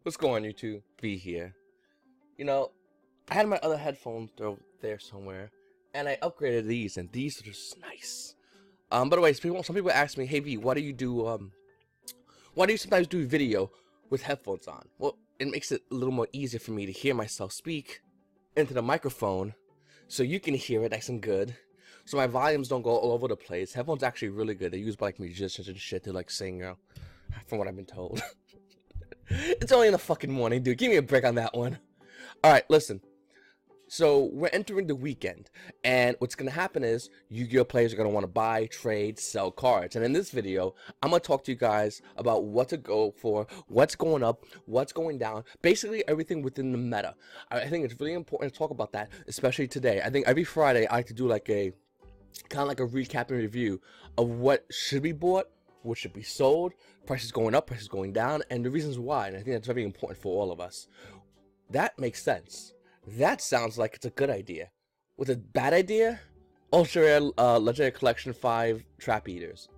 What's going on, YouTube? V here. You know, I had my other headphones over there somewhere, and I upgraded these, and these are just nice. By the way, some people ask me, "Hey V, why do you sometimes do video with headphones on?" Well, it makes it a little more easier for me to hear myself speak into the microphone, so you can hear it nice and good. So my volumes don't go all over the place. Headphones are actually really good. They're used by like musicians and shit to like sing, from what I've been told. It's only in the fucking morning, dude. Give me a break on that one. Alright, listen. So, we're entering the weekend, and what's going to happen is YuGiOh players are going to want to buy, trade, sell cards. And in this video, I'm going to talk to you guys about what to go for, what's going up, what's going down, basically everything within the meta. I think it's really important to talk about that, especially today. I think every Friday, I like to do like a, kind of like a recap and review of what should be bought, what should be sold, prices going up, prices going down, and the reasons why. And I think that's very important for all of us. That makes sense. That sounds like it's a good idea. With a bad idea? Ultra Rare Legendary Collection 5 Trap Eaters.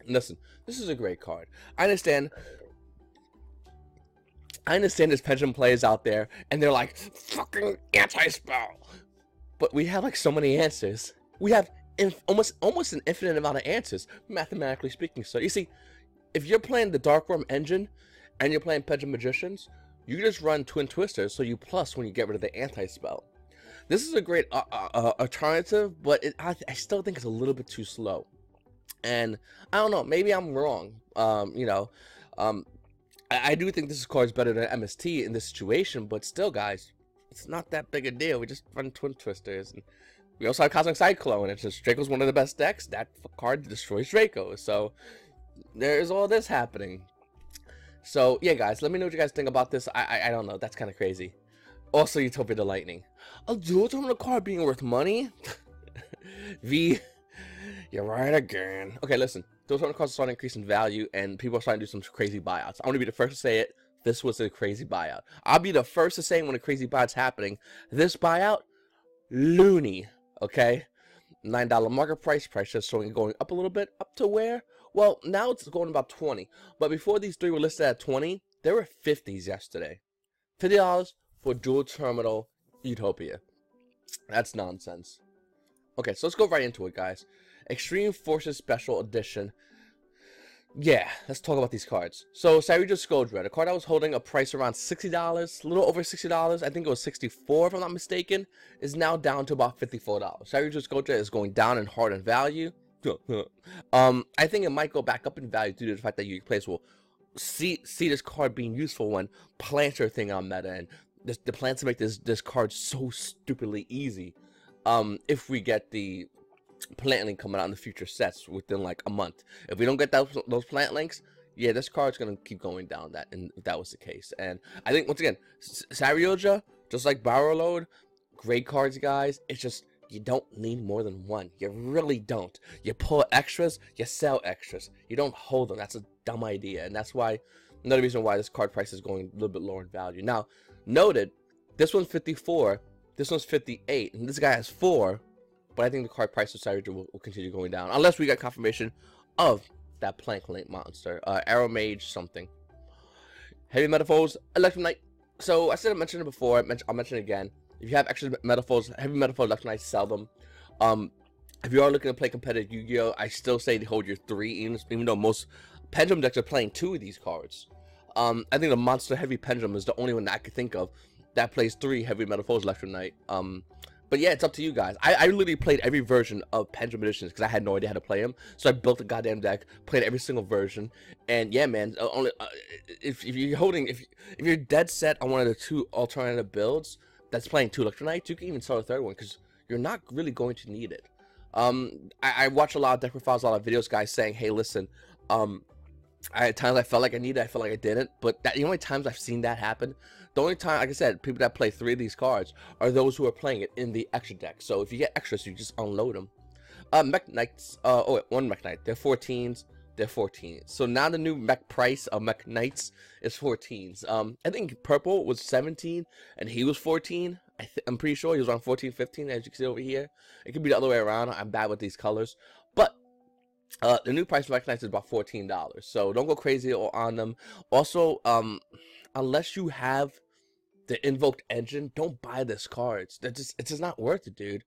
Listen, this is a great card. I understand there's Pendulum players out there, and they're like, fucking anti-spell. But we have like so many answers. We have almost an infinite amount of answers, mathematically speaking. So you see, if you're playing the Dark Worm engine and you're playing Pendulum Magicians, you can just run Twin Twisters, so you plus when you get rid of the anti-spell. This is a great alternative, but I still think it's a little bit too slow. And I don't know, maybe I'm wrong. I do think this card is better than MST in this situation, but still, guys, it's not that big a deal. We just run Twin Twisters. And we also have Cosmic Cyclone, and since Draco's one of the best decks, that card destroys Draco. So there's all this happening. So yeah, guys, let me know what you guys think about this. I don't know, that's kind of crazy. Also, Utopia the Lightning. A dual terminal card being worth money? V, you're right again. Okay, listen, dual terminal cards are starting to increase in value, and people are starting to do some crazy buyouts. I'm gonna be the first to say it. This was a crazy buyout. I'll be the first to say when a crazy buyout's happening. This buyout, loony. Okay, $9 market price just showing it going up a little bit, up to where? Well, now it's going about 20. But before these three were listed at 20, there were 50s yesterday. $50 for dual terminal Utopia. That's nonsense. Okay, so let's go right into it, guys. Extreme Forces Special Edition. Yeah, let's talk about these cards. So, YuGiOh Scoldred, a card I was holding a price around $60, a little over $60, I think it was $64 if I'm not mistaken, is now down to about $54. YuGiOh Scoldred is going down in hard and value. I think it might go back up in value due to the fact that YuGiOh players will see this card being useful when plants are a thing on meta, and the plans to make this card so stupidly easy. If we get the plant link coming out in the future sets within like a month. If we don't get those plant links, yeah, this card's gonna keep going down. If that was the case. And I think once again, YuGiOh, just like Barrel Load, great cards, guys. It's just you don't need more than one. You really don't. You pull extras, you sell extras. You don't hold them. That's a dumb idea, and that's why another reason why this card price is going a little bit lower in value. Now, noted, this one's 54, this one's 58, and this guy has 4. But I think the card price of YuGiOh will continue going down. Unless we get confirmation of that Plank Link monster. Arrow Mage something. Heavy Metaphors, Electro-Knight. So, I said I mentioned it before. I'll mention it again. If you have extra Metaphors, Heavy Metaphors, Electro-Knight, sell them. If you are looking to play competitive YuGiOh, I still say to hold your 3. Even though most Pendulum decks are playing 2 of these cards. I think the Monster Heavy Pendulum is the only one that I could think of that plays 3 Heavy Metaphors, Electro-Knight. But yeah, it's up to you guys. I literally played every version of Pendulum Magicians because I had no idea how to play them. So I built a goddamn deck, played every single version, and yeah, man. If you're dead set on one of the 2 alternative builds that's playing 2 Electro-Knights, you can even start a 3rd one because you're not really going to need it. I watch a lot of deck profiles, a lot of videos, guys saying, "Hey, listen, at times I felt like I needed it, I felt like I didn't." But the only times I've seen that happen. The only time, like I said, people that play 3 of these cards are those who are playing it in the extra deck. So if you get extras, you just unload them. Mech Knights, one Mech Knight. They're 14s. They're 14s. So now the new mech price of Mech Knights is 14s. I think Purple was 17 and he was 14. I'm pretty sure he was around 14, 15, as you can see over here. It could be the other way around. I'm bad with these colors. But the new price of Mech Knights is about $14. So don't go crazy on them. Also, unless you have the invoked engine, don't buy this card. It's just not worth it, dude.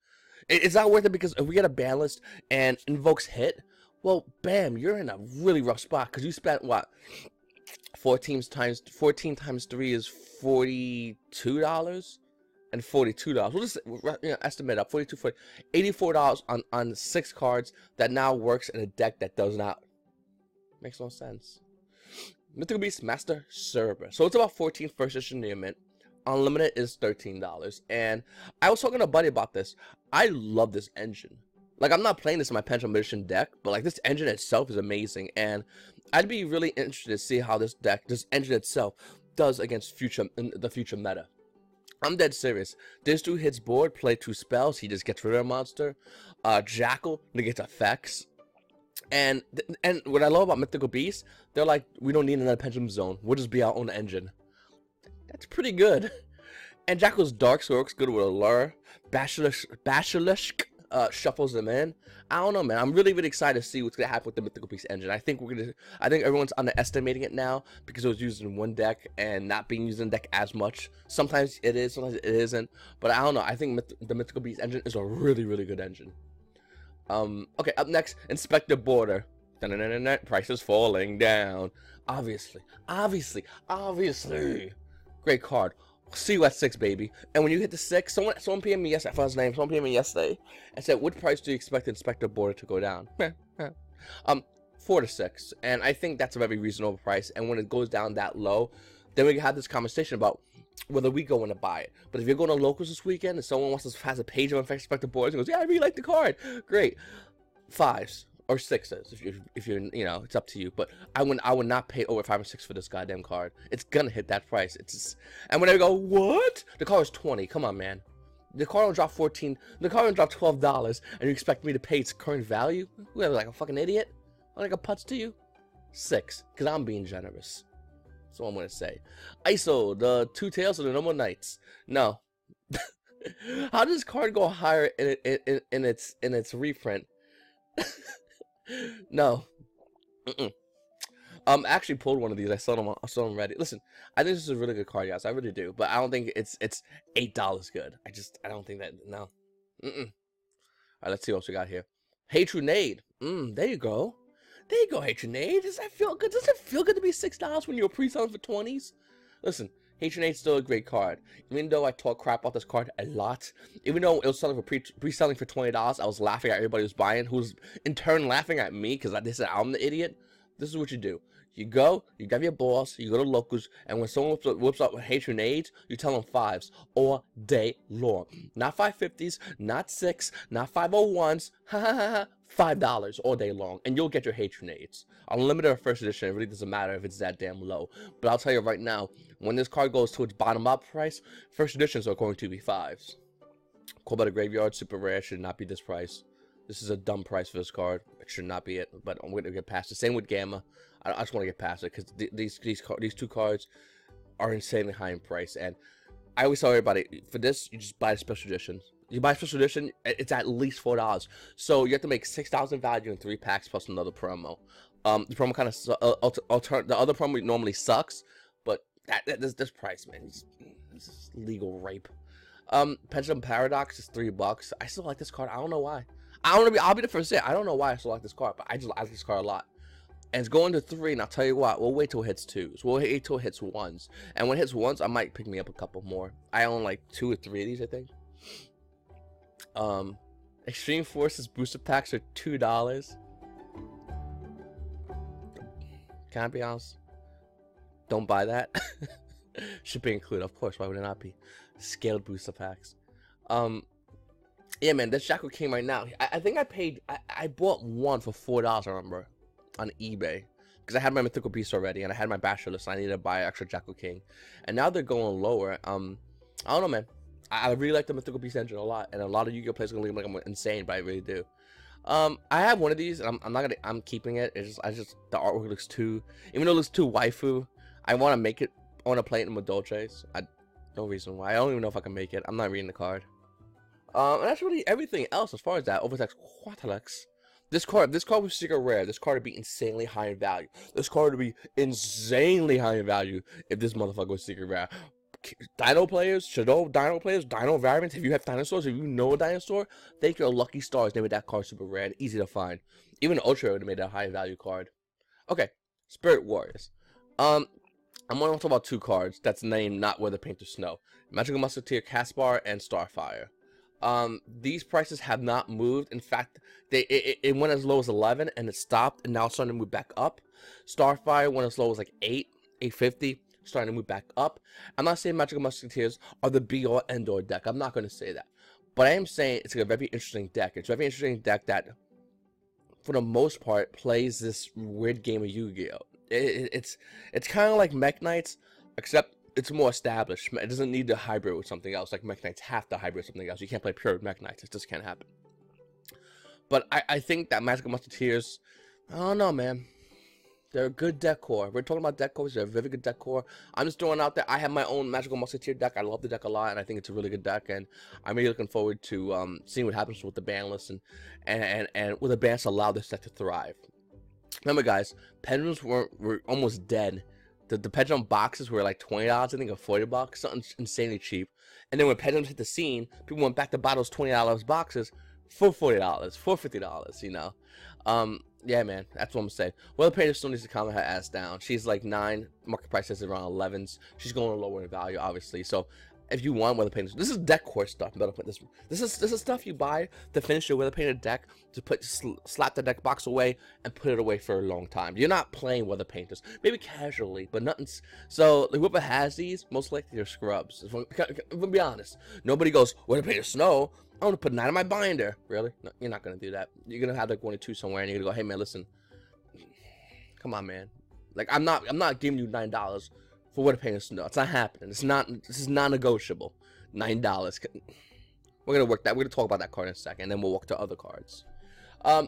It's not worth it because if we get a ban list and invokes hit, well, bam, you're in a really rough spot because you spent what? 14 times 3 is $42 and $42. We'll just estimate up 42, 40, $84 on 6 cards that now works in a deck that does not. Makes no sense. Mythical Beast Master Server. So it's about 14 first edition near mint. Unlimited is $13. And I was talking to a buddy about this. I love this engine. Like, I'm not playing this in my Pendulum Edition deck, but like this engine itself is amazing. And I'd be really interested to see how this engine itself does against the future meta. I'm dead serious. This dude hits board, play 2 spells, he just gets rid of a monster. Jackal negates effects. And what I love about Mythical Beasts, they're like, we don't need another Pendulum Zone. We'll just be our own engine. That's pretty good. And Jackal's Dark Sword works good with Allure. Basilisk shuffles them in. I don't know, man. I'm really excited to see what's gonna happen with the Mythical Beast engine. I think everyone's underestimating it now because it was used in one deck and not being used in the deck as much. Sometimes it is, sometimes it isn't. But I don't know. I think the Mythical Beast engine is a really good engine. Okay, up next, Inspector Border. Price is falling down. Obviously. Great card. See you at 6, baby. And when you hit the 6, someone PM'd me yesterday. I found his name. Someone PM'd me yesterday and said, "What price do you expect Inspector Border to go down?" 4 to 6, and I think that's a very reasonable price. And when it goes down that low, then we can have this conversation about whether we go in to buy it. But if you're going to locals this weekend and someone has a page of Inspector Border and goes, "Yeah, I really like the card," great. 5s or 6s if you're it's up to you. But I would not pay over 5 or 6 for this goddamn card. It's gonna hit that price. And when I go, what? The card is 20. Come on, man. The card will drop 14. The card will drop $12, and you expect me to pay its current value? Who, like a fucking idiot? I'm like a putz to you? 6, because I'm being generous. That's what I'm gonna say. ISO, the 2 tails of the normal knights. No. How does this card go higher in its reprint? No. I actually pulled one of these. I saw them ready. Listen, I think this is a really good card, guys. I really do. But I don't think it's $8 good. I don't think that. No. Alright, let's see what else we got here. Hatronade. There you go. There you go, Hatronade. Does that feel good? Does it feel good to be $6 when you're pre-selling for 20s? Listen, Hatronade's still a great card. Even though I talk crap about this card a lot, even though it was selling for pre-selling for $20, I was laughing at everybody who's buying, who's in turn laughing at me because they said I'm the idiot. This is what you do. You go, you grab your boss, you go to locals, and when someone whips up with Hatronades, you tell them 5s all day long. Not 550s, not 6, not 501s, $5 all day long, and you'll get your Hatronades. Unlimited or first edition, it really doesn't matter if it's that damn low. But I'll tell you right now, when this card goes to its bottom up price, first editions are going to be 5s. Call by the Graveyard, super rare, should not be this price. This is a dumb price for this card. It should not be it, but I'm going to get past it. Same with Gamma. I just want to get past it because these 2 cards are insanely high in price. And I always tell everybody, for this, you just buy the special edition. You buy a special edition, it's at least $4. So you have to make 6,000 value in 3 packs plus another promo. The promo kind of the other promo normally sucks, but this price, man, this is legal rape. Pendulum Paradox is $3. I still like this card. I don't know why. I'll be the first to say I don't know why I still like this card, but I just like this card a lot. And it's going to 3, and I'll tell you what, we'll wait till it hits 2s. We'll wait till it hits 1s. And when it hits 1s, I might pick me up a couple more. I own like 2 or 3 of these, I think. Extreme Forces booster packs are $2. Can I be honest? Don't buy that. Should be included, of course. Why would it not be? Scaled booster packs. Yeah, man, this Jackal King right now. I think I bought one for $4, I remember, on eBay. Because I had my Mythical Beast already, and I had my Basilisk, so I needed to buy extra Jackal King. And now they're going lower. I don't know, man. I really like the Mythical Beast engine a lot, and a lot of YuGiOh players are gonna look like I'm insane, but I really do. I have one of these, and I'm keeping it. It's just the artwork looks too, even though it looks too waifu. I want to make it. I want to play it in Madolches. No reason why. I don't even know if I can make it. I'm not reading the card. And that's really everything else as far as that. Overtext Quaterlex. This card was secret rare. This card would be insanely high in value. This card would be insanely high in value if this motherfucker was secret rare. Dino players, Shadow Dino players, Dino variants, if you have dinosaurs, if you know a dinosaur, thank your lucky stars they made that card super rare and easy to find. Even Ultra would have made that high value card. Okay, Spirit Warriors. I'm going to talk about 2 cards that's named not Weather Paint or Snow. Magical Musketeer Caspar and Starfire. These prices have not moved. In fact, it went as low as 11 and it stopped and now it's starting to move back up. Starfire went as low as like 8.50, starting to move back up. I'm not saying Magical Musketeers are the be all end all deck. I'm not going to say that. But I am saying it's a very interesting deck. It's a very interesting deck that, for the most part, plays this weird game of Yu-Gi-Oh! It's kind of like Mech Knights, except it's more established. It doesn't need to hybrid with something else. Like Mech Knights have to hybrid with something else. You can't play pure Mech Knights. It just can't happen. But I think that Magical Musketeers, I don't know, man. They're a good deck core. We're talking about deck cores. They're a very good deck core. I'm just throwing out there. I have my own Magical Musketeer deck. I love the deck a lot, and I think it's a really good deck. And I'm really looking forward to seeing what happens with the ban list and will the bans allow this deck to thrive. Remember, guys, pendulums were almost dead. The pendulum boxes were like $20, I think, or $40, something insanely cheap. And then when pendulums hit the scene, people went back to buy those $20 boxes for $40, for $50, you know. Yeah, man, that's what I'm saying. Well, the Painter still needs to calm her ass down. She's like 9, market price is around 11s. She's going lower in value, obviously. So if you want Weather Painter, this is deck core stuff. This is stuff you buy to finish your Weather Painter deck, to slap the deck box away and put it away for a long time. You're not playing Weather Painters, maybe casually, but nothing's. So like, whoever has these, most likely they're scrubs. If I'm gonna be honest, nobody goes Weather Painter Snow. I'm gonna put 9 in my binder. Really? No, you're not gonna do that. You're gonna have like 1 or 2 somewhere, and you're gonna go, hey man, listen, come on, man. Like I'm not giving you $9 for Weather Painter Snow. It's not happening. This is non-negotiable. $9. We're gonna work that. We're gonna talk about that card in a second, and then we'll walk to other cards.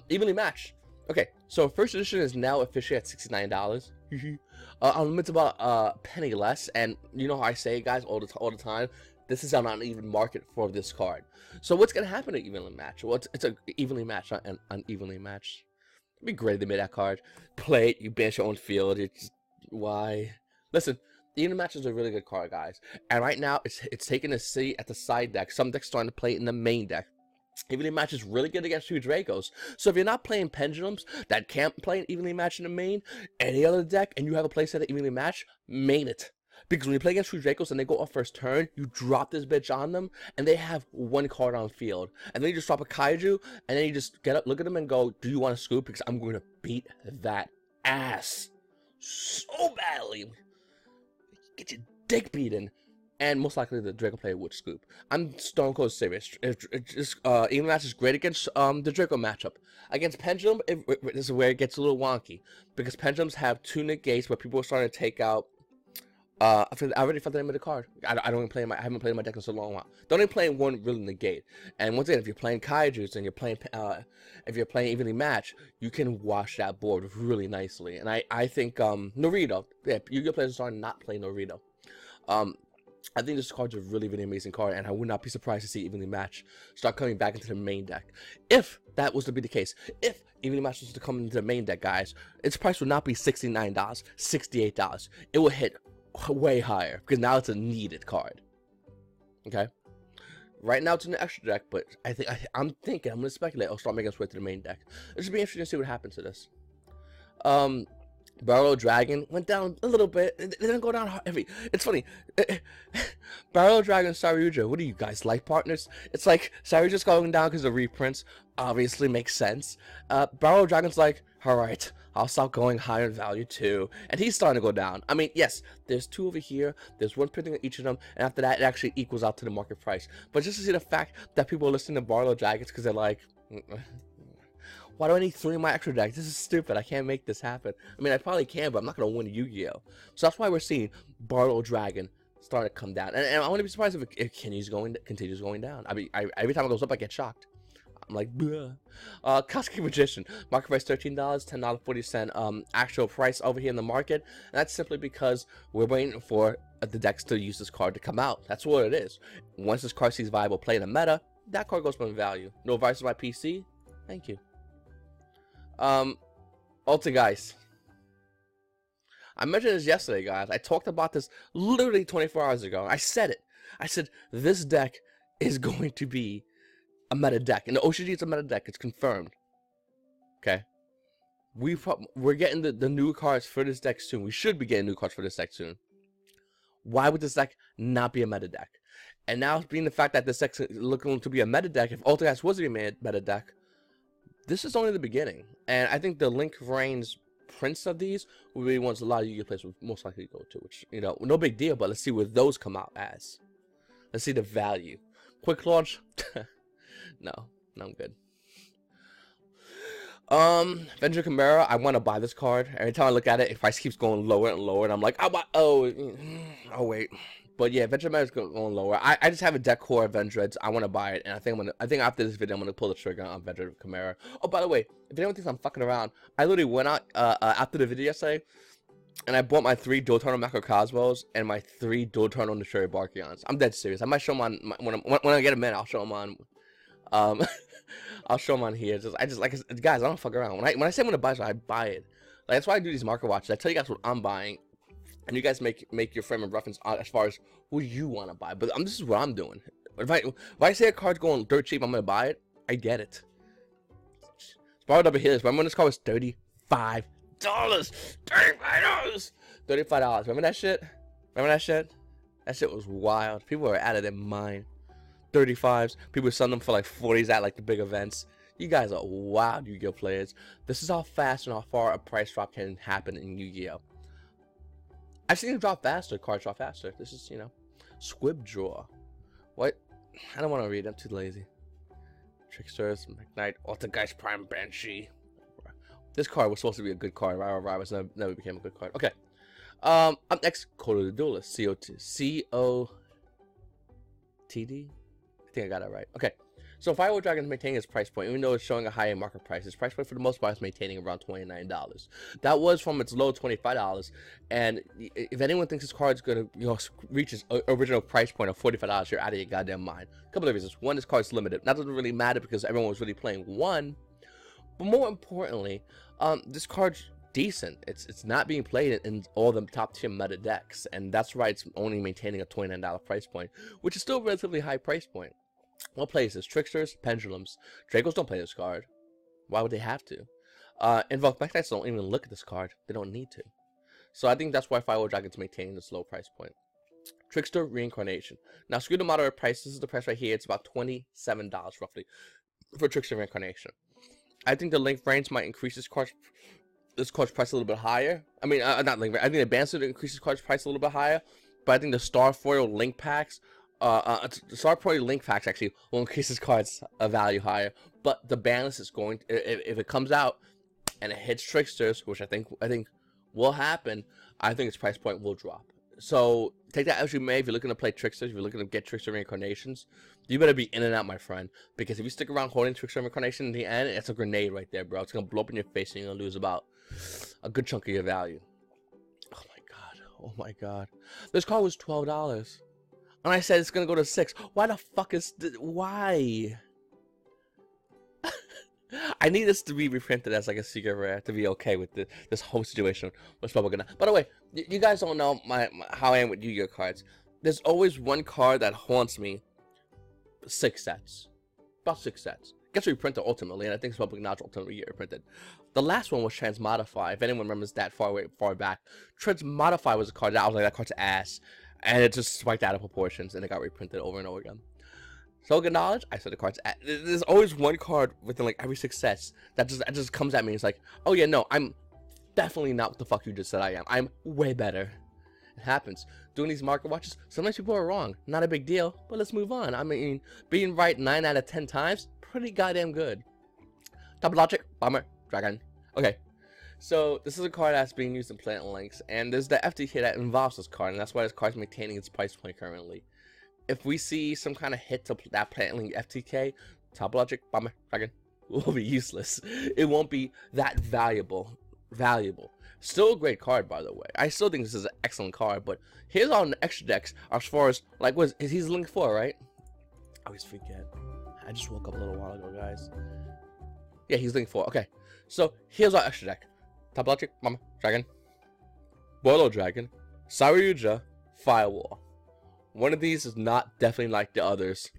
Evenly matched. Okay, so first edition is now officially at $69. It's about a penny less, and you know how I say, guys, all the time. This is an uneven market for this card. So what's gonna happen at evenly matched? Well, it's a evenly matched, not an unevenly matched. It'd be great if they made that card. Play it, you banish your own field. It's why. Listen, evenly matched is a really good card, guys. And right now, it's taking a seat at the side deck. Some decks starting to play it in the main deck. Evenly matched is really good against 2 Dracos. So if you're not playing pendulums that can't play an evenly matched in the main, any other deck, and you have a playset that evenly matched, main it. Because when you play against 2 Dracos and they go off first turn, you drop this bitch on them, and they have 1 card on field. And then you just drop a Kaiju, and then you just get up, look at them, and go, do you want to scoop? Because I'm going to beat that ass so badly. Get your dick beaten. And most likely the Draco player would scoop. I'm stone cold serious. Even match is great against the Draco matchup. Against Pendulum, this is where it gets a little wonky. Because Pendulums have 2 negates where people are starting to take out. I already found the name of the card. I haven't played my deck in so long. Don't even play 1 really negate. And once again, if you're playing Kaijus and you're playing evenly matched, you can wash that board really nicely. And I think Norito, yeah, Yu-Gi-Oh players are starting not playing Norito. I think this card's a really, really amazing card, and I would not be surprised to see evenly matched start coming back into the main deck. If that was to be the case, if evenly matched was to come into the main deck, guys, its price would not be $69, $68. It will hit way higher because now it's a needed card. Okay, right now it's in the extra deck, but I'm gonna speculate I'll start making its way to the main deck. It should be interesting to see what happens to this. Barrel Dragon went down a little bit. It didn't go down heavy. It's funny. Barrel Dragon, Saryuja, what are you guys, life partners? It's like Saryuja's going down because of reprints. Obviously makes sense. Barrel Dragon's like, alright, I'll stop going higher in value too. And he's starting to go down. I mean, yes, there's 2 over here. There's 1 printing on each of them. And after that, it actually equals out to the market price. But just to see the fact that people are listening to Barrel Dragons because they're like, why do I need 3 in my extra deck? This is stupid. I can't make this happen. I mean, I probably can, but I'm not going to win Yu-Gi-Oh! So that's why we're seeing Barrel Dragon starting to come down. And I wouldn't be surprised if it continues going down. I mean, every time it goes up, I get shocked. I'm like, bleh. Cosmic Magician. Market price $13, $10.40 actual price over here in the market. And that's simply because we're waiting for the decks to use this card to come out. That's what it is. Once this card sees viable play in the meta, that card goes from value. No viruses on my PC? Thank you. Guys. I mentioned this yesterday, guys. I talked about this literally 24 hours ago. I said it. I said this deck is going to be a meta deck. And the OCG is a meta deck. It's confirmed. Okay? We're getting the new cards for this deck soon. We should be getting new cards for this deck soon. Why would this deck not be a meta deck? And now, being the fact that this deck is looking to be a meta deck, if Ultigeist was to be a meta deck, this is only the beginning. And I think the Link Reigns prints of these will be ones a lot of Yu-Gi-Oh players will most likely go to, which, you know, no big deal, but let's see what those come out as. Let's see the value. Quick launch? No, I'm good. Avenger Chimera, I want to buy this card. Every time I look at it, the price keeps going lower and lower, and I'm like, oh wait. But yeah, Avenger Chimera is going lower. I just have a deck core of Vendreads. I want to buy it, and I think after this video, I'm gonna pull the trigger on Avenger Chimera. Oh, by the way, if anyone thinks I'm fucking around, I literally went out after the video yesterday, and I bought my 3 Dual Eternal Macrocosmos and my 3 Dual Eternal Naturi Barkions. I'm dead serious. I might show them on when I get a minute. I'll show them on. I'll show them on here. Guys, I don't fuck around. When I say I'm gonna buy something, I buy it. Like, that's why I do these market watches. I tell you guys what I'm buying, and you guys make your frame of reference as far as what you want to buy. But this is what I'm doing. If I say a card's going dirt cheap, I'm gonna buy it. I get it. Borrowed over here. Remember when this card was $35? $35. $35. Remember that shit? That shit was wild. People were out of their mind. 35s. People selling them for like 40s at like the big events. You guys are wild Yu-Gi-Oh players. This is how fast and how far a price drop can happen in Yu-Gi-Oh. I've seen it drop faster, cards drop faster. This is, you know, Squib Draw. What? I don't want to read. I'm too lazy. Tricksters, McKnight, Ultigeist Prime Banshee. This card was supposed to be a good card. Rivals never became a good card. Okay. Up next, Code of the Duelist. COTD. I think I got it right. Okay. So Firewall Dragon is maintaining its price point, even though it's showing a higher market price. Its price point for the most part is maintaining around $29. That was from its low $25. And if anyone thinks this card is gonna, you know, reach its original price point of $45, you're out of your goddamn mind. A couple of reasons. One, this card is limited. That doesn't really matter because everyone was really playing one. But more importantly, this card's decent. It's not being played in all the top tier meta decks, and that's why it's only maintaining a $29 price point, which is still a relatively high price point. What plays this? Tricksters, Pendulums. Dracos don't play this card. Why would they have to? Invoke Mechanites don't even look at this card. They don't need to. So I think that's why Firewall Dragon's maintaining this low price point. Trickster Reincarnation. Now, screw the moderate price. This is the price right here. It's about $27 roughly for Trickster Reincarnation. I think the Link Reigns might increase this card's price a little bit higher. I mean, not Link Reigns. I think the Banster increases card's price a little bit higher. But I think the Starfoil Link packs, Starfoil Link packs actually will increase this card's value higher. But the balance is going to, if it comes out and it hits Tricksters, which I think will happen, I think its price point will drop. So take that as you may. If you're looking to play Tricksters, if you're looking to get Trickster Reincarnations, you better be in and out, my friend. Because if you stick around holding Trickster Reincarnation in the end, it's a grenade right there, bro. It's gonna blow up in your face and you're gonna lose about a good chunk of your value. Oh my god. Oh my god. This card was $12. And I said it's gonna go to $6. Why the fuck is why? I need this to be reprinted as like a secret rare to be okay with this whole situation with Spellbook. By the way, you guys don't know how I am with Yu-Gi-Oh cards. There's always one card that haunts me. 6 sets. About 6 sets. Gets reprinted ultimately, and I think Spellbook Notch ultimately get reprinted. The last one was Transmodify. If anyone remembers that far back, Transmodify was a card that I was like, that card's ass. And it just spiked out of proportions, and it got reprinted over and over again. So good knowledge, I said the cards. There's always one card within like every 6 sets that just comes at me. It's like, oh yeah, no, I'm definitely not what the fuck you just said I am. I'm way better. It happens. Doing these market watches, sometimes people are wrong. Not a big deal, but let's move on. I mean, being right 9 out of 10 times, pretty goddamn good. Top Logic, Bomber, Dragon. Okay, so this is a card that's being used in Planet Links, and there's the FTK that involves this card, and that's why this card's maintaining its price point currently. If we see some kind of hit to that Planet Link FTK, Top Logic, Bomber, Dragon will be useless. It won't be that valuable. Still a great card, by the way. I still think this is an excellent card, but here's all the extra decks as far as, like, he's Link 4, right? I always forget. I just woke up a little while ago, guys. Yeah, he's Link 4. Okay. So here's our extra deck: Top Electric, Mama Dragon, Boiler Dragon, Saryuja, Firewall. One of these is not definitely like the others,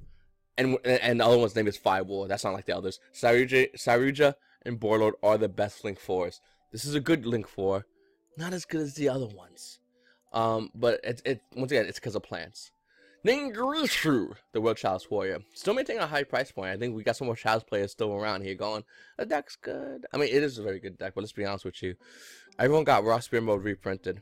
and the other one's name is Firewall. That's not like the others. Saryuja and Boiler are the best Link 4s. This is a good Link 4, not as good as the other ones. But once again, it's because of plants. Ningirushu, the World Chalice Warrior, still maintaining a high price point. I think we got some more Chalice players still around here going, the deck's good. I mean, it is a very good deck, but let's be honest with you. Everyone got Raw Spear Mode reprinted.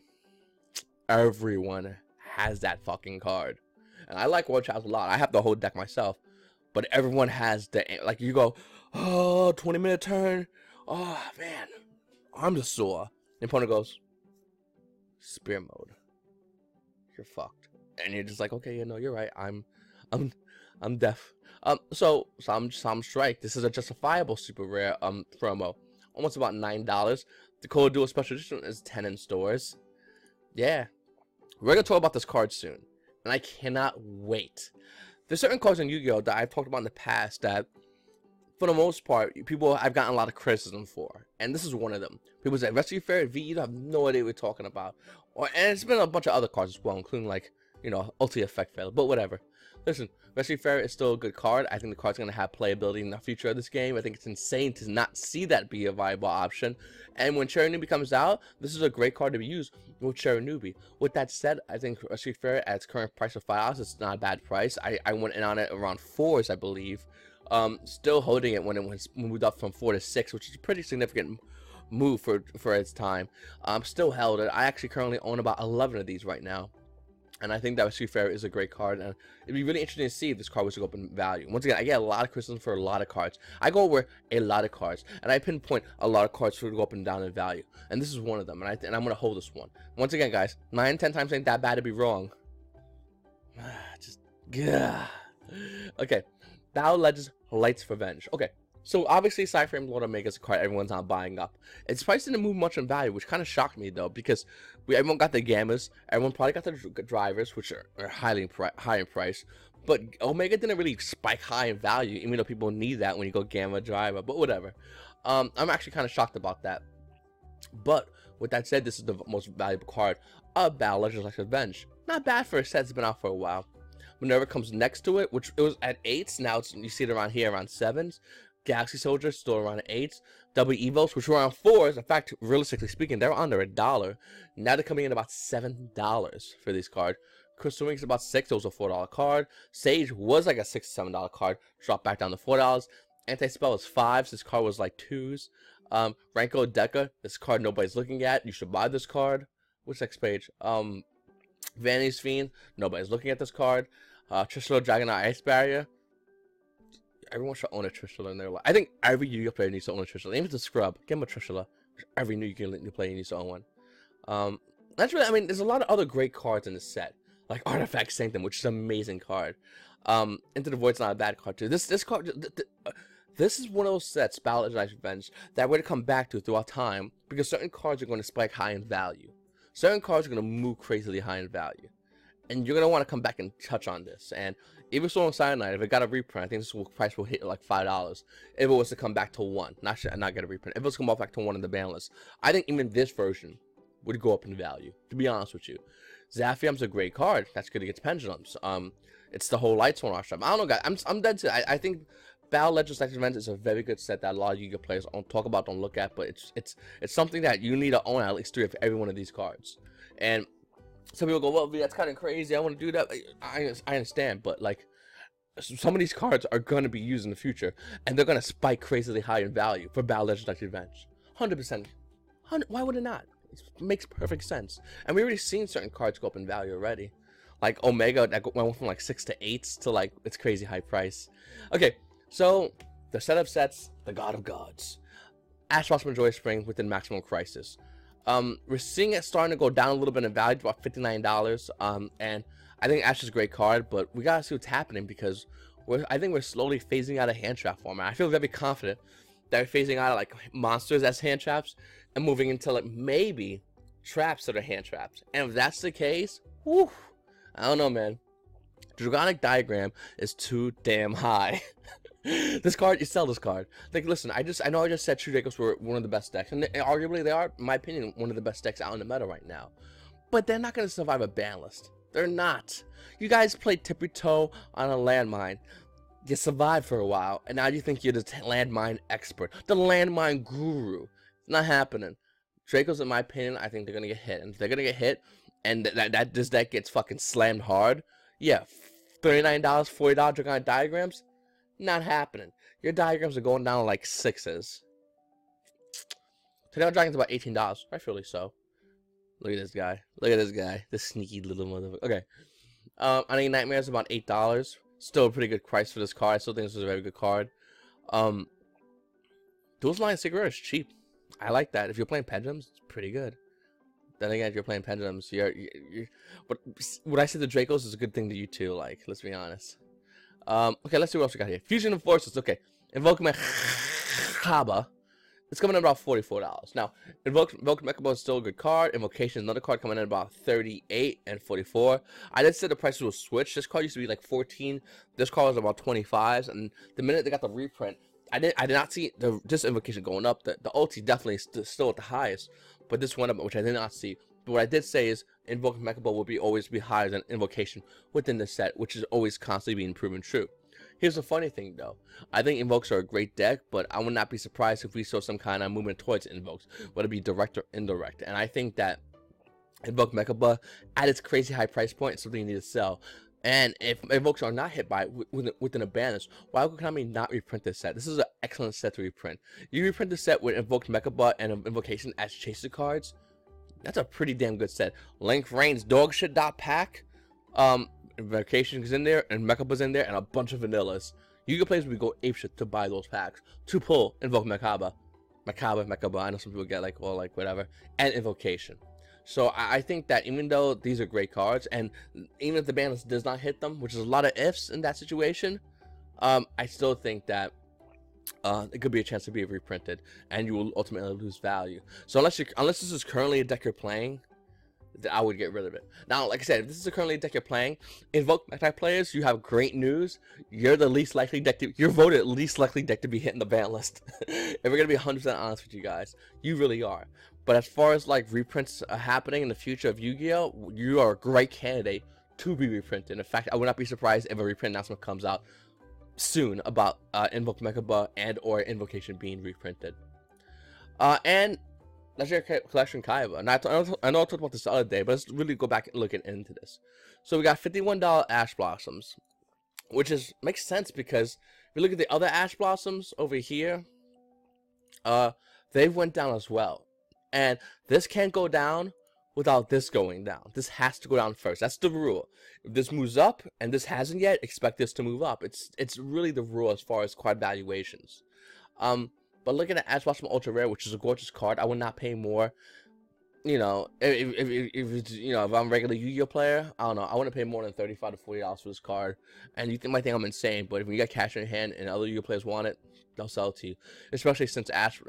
Everyone has that fucking card. And I like World Chalice a lot. I have the whole deck myself. But everyone has the, like, you go, oh, 20-minute turn. Oh, man. I'm just sore. The opponent goes, Spear Mode. You're fucked. And you're just like, okay, you know, you're right. I'm deaf. So Solemn Strike. This is a justifiable super rare promo. Almost about $9. The Cold Duel Special Edition is 10 in stores. Yeah, we're gonna talk about this card soon, and I cannot wait. There's certain cards in Yu-Gi-Oh that I've talked about in the past that, for the most part, people I've gotten a lot of criticism for, and this is one of them. People say Rescue Fairy V, you have no idea what we're talking about, and it's been a bunch of other cards as well, including like, you know, Ulti Effect Fail, but whatever. Listen, Rescue Fairy is still a good card. I think the card's going to have playability in the future of this game. I think it's insane to not see that be a viable option. And when Cherry Newbie comes out, this is a great card to be used with Cherry Newbie. With that said, I think Rescue Fairy at its current price of $5 is not a bad price. I went in on it around 4s, I believe. Still holding it when it was moved up from 4 to 6, which is a pretty significant move for its time. Still held it. I actually currently own about 11 of these right now. And I think that Rescue Fairy is a great card, and it'd be really interesting to see if this card was to go up in value. Once again, I get a lot of criticism for a lot of cards. I go over a lot of cards, and I pinpoint a lot of cards for to go up and down in value. And this is one of them, and I'm going to hold this one. Once again, guys, 9 10 times ain't that bad to be wrong. Just, gah. Okay, Battle Legends Light's Revenge. Okay, so obviously Cyframe Lord Omega is a card everyone's not buying up. Its price didn't move much in value, which kind of shocked me though, because everyone got the Gammas, everyone probably got the drivers, which are high in price, but Omega didn't really spike high in value, even though people need that when you go Gamma driver, but whatever. I'm actually kind of shocked about that. But with that said, this is the most valuable card of Battle Legends Light's Revenge. Not bad for a set that's been out for a while. Minerva comes next to it, which it was at 8s, now you see it around here around 7s. Galaxy Soldiers still around 8s. W Evos, which were around 4s. In fact, realistically speaking, they're under $1. Now they're coming in about $7 for this card. Crystal Wings about $6. It was a $4 card. Sage was like a $6 to $7 card. Dropped back down to $4. Anti-Spell is 5s. This card was like 2s. Ranko Deca. This card nobody's looking at. You should buy this card. Which next page? Vanity's Fiend. Nobody's looking at this card. Trishula Dragonite Ice Barrier. Everyone should own a Trishula in their life. I think every Yu-Gi-Oh player needs to own a Trishula. Even if it's a scrub, give him a Trishula. Every new Yu-Gi-Oh player needs to own one. That's really, I mean, there's a lot of other great cards in this set. Like Artifact Sanctum, which is an amazing card. Into the Void's not a bad card too. This card, this is one of those sets, Battle Legends Revenge, that we're going to come back to throughout time, because certain cards are going to spike high in value. Certain cards are going to move crazily high in value. And you're going to want to come back and touch on this. And even Soul Cyanide, if it got a reprint, I think this price will hit like $5. If it was to come back to 1, not get a reprint. If it was to come back to 1 in the ban list, I think even this version would go up in value, to be honest with you. Zaphium's a great card. That's good against pendulums. It's the whole Lights One Rush. I don't know, guys. I'm dead to. I think Battle Legends Light's Revenge is a very good set that a lot of Yu-Gi-Oh players don't talk about, don't look at, but it's something that you need to own at least 3 of every one of these cards. And some people go, well, that's kind of crazy. I want to do that. I understand, but like, some of these cards are going to be used in the future, and they're going to spike crazily high in value for Battle Legends Light's Revenge. 100%. Why would it not? It makes perfect sense. And we already seen certain cards go up in value already. Like Omega, that went from like 6 to 8s to like its crazy high price. Okay, so the set of sets, the God of Gods. Ash Blossom and Joy Spring within Maximum Crisis. We're seeing it starting to go down a little bit in value, about $59. And I think Ash is a great card, but we gotta see what's happening, because I think we're slowly phasing out of hand trap format. I feel very confident that we're phasing out of like monsters as hand traps and moving into like maybe traps that are hand traps. And if that's the case, whew, I don't know, man. Dragonic Diagram is too damn high. This card, you sell this card. Like, listen, I know I just said True Dracos were one of the best decks, and arguably they are, in my opinion, one of the best decks out in the meta right now. But they're not going to survive a ban list. They're not. You guys played tippy toe on a landmine. You survived for a while, and now you think you're the landmine expert, the landmine guru. It's not happening. Dracos, in my opinion, I think they're gonna get hit, and if they're gonna get hit, and this deck gets fucking slammed hard, yeah, $39, $40 Draconic diagrams, not happening. Your diagrams are going down like 6s. Today Dragon's about $18, rightfully so. Look at this guy. Look at this guy. This sneaky little motherfucker. Okay. I think Nightmare's about $8. Still a pretty good price for this card. I still think this is a very good card. Duel's Line Cigarette is cheap. I like that. If you're playing Pendulums, it's pretty good. Then again, if you're playing Pendulums, but what I said to Dracos is a good thing to you too. Like, let's be honest. Okay, let's see what else we got here. Fusion of Forces. Okay, Invoke Mechaba. It's coming in about $44. Now, Invoke Mechaba is still a good card. Invocation is another card coming in about $38 and $44. I did say the prices will switch. This card used to be like $14. This card was about $25s. And the minute they got the reprint, I did not see this Invocation going up. The ulti definitely still at the highest, but this went up, which I did not see. But what I did say is Invoke Mechaba will always be higher than Invocation within the set, which is always constantly being proven true. Here's the funny thing, though. I think Invokes are a great deck, but I would not be surprised if we saw some kind of movement towards Invokes, whether it be direct or indirect. And I think that Invoke Mechaba, at its crazy high price point, is something you need to sell. And if Invokes are not hit by within a ban list, why would Konami not reprint this set? This is an excellent set to reprint. You reprint the set with Invoked Mechaba and Invocation as chaser cards. That's a pretty damn good set. Link Reigns Dogshit.pack. Invocation is in there, and Mechaba's in there, and a bunch of vanillas. Yu-Gi-Oh players would go apeshit to buy those packs to pull Invoke Mechaba. Mechaba. I know some people get like, well, like whatever, and Invocation. So I think that even though these are great cards, and even if the ban list does not hit them, which is a lot of ifs in that situation, I still think that it could be a chance to be reprinted, and you will ultimately lose value. So unless this is currently a deck you're playing, I would get rid of it. Now, like I said, if this is currently a deck you're playing, Invoke Mechaba players, you have great news. You're the least likely deck you're voted least likely deck to be hitting the ban list. If we're gonna be 100% honest with you guys, you really are. But as far as like reprints happening in the future of Yu-Gi-Oh, you are a great candidate to be reprinted. In fact, I would not be surprised if a reprint announcement comes out soon about Invoke Mechaba and or Invocation being reprinted. And Legendary Collection Kaiba. And I know I talked about this the other day, but let's really go back and look into this. So we got $51 Ash Blossoms, which makes sense because if you look at the other Ash Blossoms over here, they went down as well. And this can't go down without this going down. This has to go down first. That's the rule. If this moves up and this hasn't yet, expect this to move up. It's really the rule as far as card valuations. But looking at Ash Blossom Ultra Rare, which is a gorgeous card, I would not pay more. You know, if I'm a regular Yu-Gi-Oh player, I don't know. I wouldn't pay more than $35 to $40 for this card. And you might think I'm insane, but if you got cash in your hand and other Yu-Gi-Oh players want it, they'll sell it to you. Especially since Ash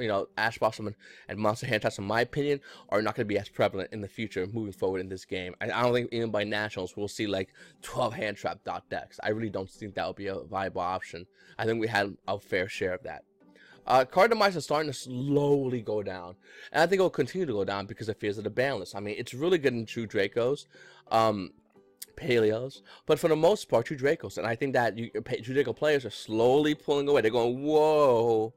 Blossom and Monster Hand Traps, in my opinion, are not going to be as prevalent in the future moving forward in this game. I don't think even by Nationals we'll see like 12 Hand Trap decks. I really don't think that would be a viable option. I think we had a fair share of that. Card demise is starting to slowly go down, and I think it will continue to go down because of fears of the ban list. I mean, it's really good in True Dracos, Paleos, but for the most part, True Dracos, and I think that True Draco players are slowly pulling away. They're going, whoa,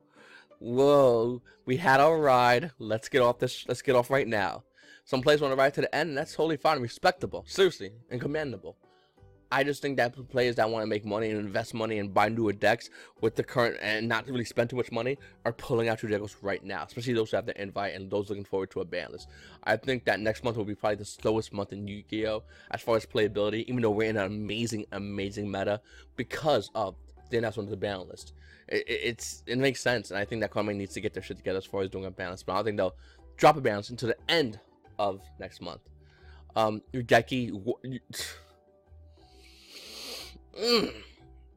we had our ride. Let's get off this. Let's get off right now. Some players want to ride to the end, and that's totally fine, respectable, seriously, and commendable. I just think that players that want to make money and invest money and buy newer decks with the current and not really spend too much money are pulling out True Dracos right now, especially those who have the invite and those looking forward to a ban list. I think that next month will be probably the slowest month in Yu-Gi-Oh as far as playability, even though we're in an amazing meta because of the announcement of the ban list. It makes sense, and I think that Konami needs to get their shit together as far as doing a ban list, but I don't think they'll drop a ban list until the end of next month. Ugeki... I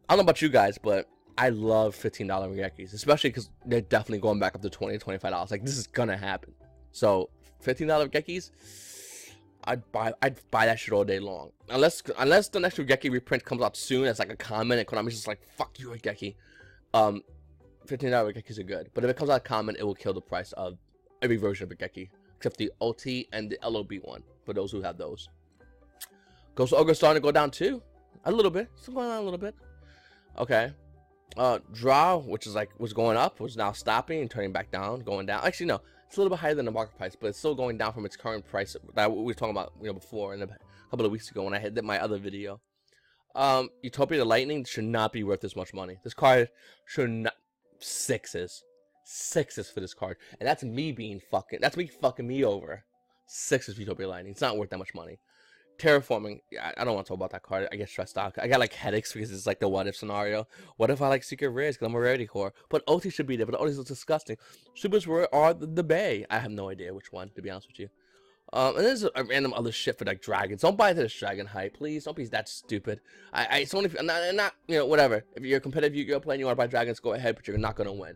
don't know about you guys, but I love $15 Regekis, especially because they're definitely going back up to $20 to $25. Like, this is gonna happen. So $15 Regekis, I'd buy that shit all day long. Unless the next Regeki reprint comes out soon as like a comment and Konami's just like, fuck you, Regeki. $15 Gekis are good, but if it comes out common, it will kill the price of every version of a Geki, except the OT and the LOB one, for those who have those. Ghost Ogre starting to go down too, a little bit, still going down a little bit. Okay, Draw, which is like was going up, was now stopping and turning back down, going down. Actually, no, it's a little bit higher than the market price, but it's still going down from its current price that we were talking about, before, in a couple of weeks ago when I did my other video. Utopia the Lightning should not be worth this much money. This card should not. Sixes for this card, and that's me fucking me over. 6s Utopia Lightning. It's not worth that much money. Terraforming, I don't want to talk about that card. I get stressed out. I got like headaches because it's like the what if scenario. What if I like secret rares because I'm a rarity core? But OT should be there, but the OT looks disgusting. Supers are the Bay. I have no idea which one, to be honest with you. And there's a random other shit for like dragons. Don't buy this dragon hype, please. Don't be that stupid. It's only not whatever. If you're a competitive Yu-Gi-Oh player and you want to buy dragons, go ahead, but you're not gonna win.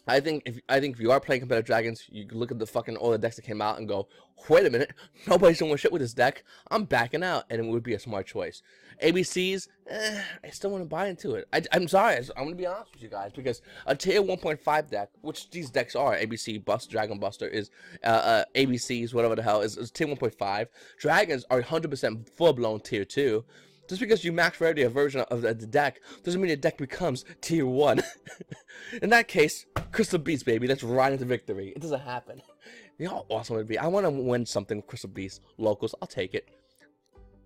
I think if you are playing competitive dragons, you look at the fucking all the decks that came out and go, wait a minute, nobody's doing shit with this deck. I'm backing out, and it would be a smart choice. ABCs, I still want to buy into it. I'm sorry, I'm gonna be honest with you guys, because a tier 1.5 deck, which these decks are, ABC, Bust, Dragon Buster is ABCs, whatever the hell is tier 1.5. Dragons are 100% full blown tier 2. Just because you max rarity a version of the deck doesn't mean the deck becomes tier 1. In that case, Crystal Beast, baby, let's ride into victory. It doesn't happen. You know how awesome it would be? I want to win something with Crystal Beast. Locals, I'll take it.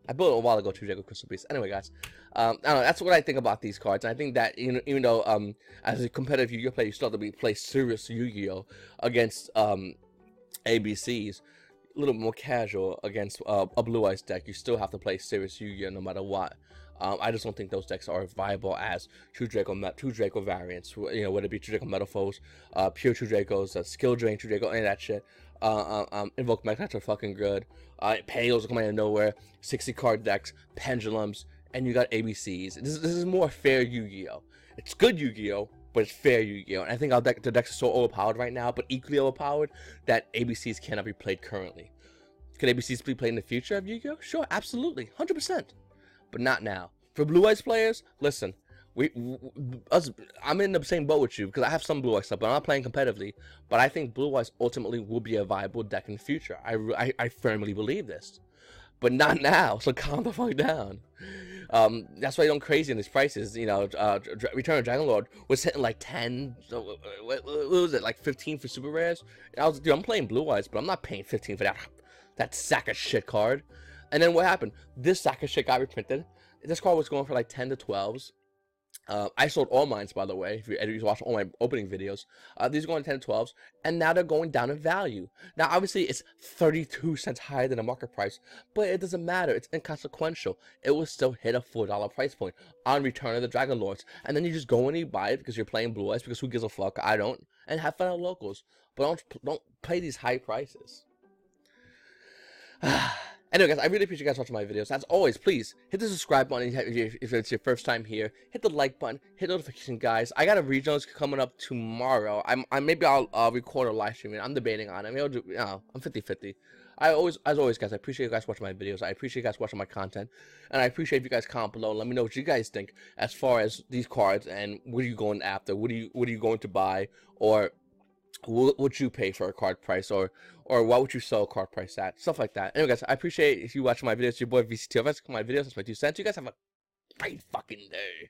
I built it a while ago, 2 Draco Crystal Beast. Anyway, guys, I don't know, that's what I think about these cards. I think that even though as a competitive Yu-Gi-Oh player, you still have to play serious Yu-Gi-Oh against ABCs. A little more casual against a Blue Eyes deck, you still have to play serious Yu-Gi-Oh no matter what. I just don't think those decks are viable as two Draco variants. Whether it be 2 Draco Metal Foes, pure 2 Dracos, Skill Drain 2 Draco, any of that shit. Invoke Mechanics are fucking good. Payos are coming out of nowhere. 60 card decks, pendulums, and you got ABCs. This is more fair Yu-Gi-Oh. It's good Yu-Gi-Oh, but it's fair Yu-Gi-Oh! And I think the decks are so overpowered right now, but equally overpowered, that ABCs cannot be played currently. Could ABCs be played in the future of Yu-Gi-Oh? Sure, absolutely, 100%. But not now. For Blue Eyes players, listen, I'm in the same boat with you, because I have some Blue Eyes stuff, but I'm not playing competitively. But I think Blue Eyes ultimately will be a viable deck in the future. I firmly believe this. But not now, so calm the fuck down. That's why you're going crazy in these prices. Return of Dragon Lord was hitting like 10. What was it, like 15 for super rares? And I'm playing Blue Eyes, but I'm not paying 15 for that sack of shit card. And then what happened? This sack of shit got reprinted. This card was going for like 10 to 12s. I sold all mines, by the way, if you watch all my opening videos. These are going 10 to 12s, and now they're going down in value. Now, obviously, it's 32 cents higher than the market price, but it doesn't matter. It's inconsequential. It will still hit a $4 price point on Return of the Dragon Lords. And then you just go and you buy it because you're playing Blue Eyes, because who gives a fuck? I don't. And have fun at locals. But don't pay these high prices. Anyway, guys, I really appreciate you guys watching my videos. As always, please hit the subscribe button if it's your first time here. Hit the like button. Hit notification, guys. I got a regionals coming up tomorrow. Maybe I'll record a live stream. I'm debating on it. Maybe I'll do. I'm 50-50. As always, guys, I appreciate you guys watching my videos. I appreciate you guys watching my content, and I appreciate if you guys comment below. Let me know what you guys think as far as these cards and what are you going after. What are you going to buy, or what would you pay for a card price, or what would you sell a card price at? Stuff like that. Anyway, guys, I appreciate if you watching my videos. Your boy vctrfs. My videos. That's my 2 cents. You guys have a great fucking day.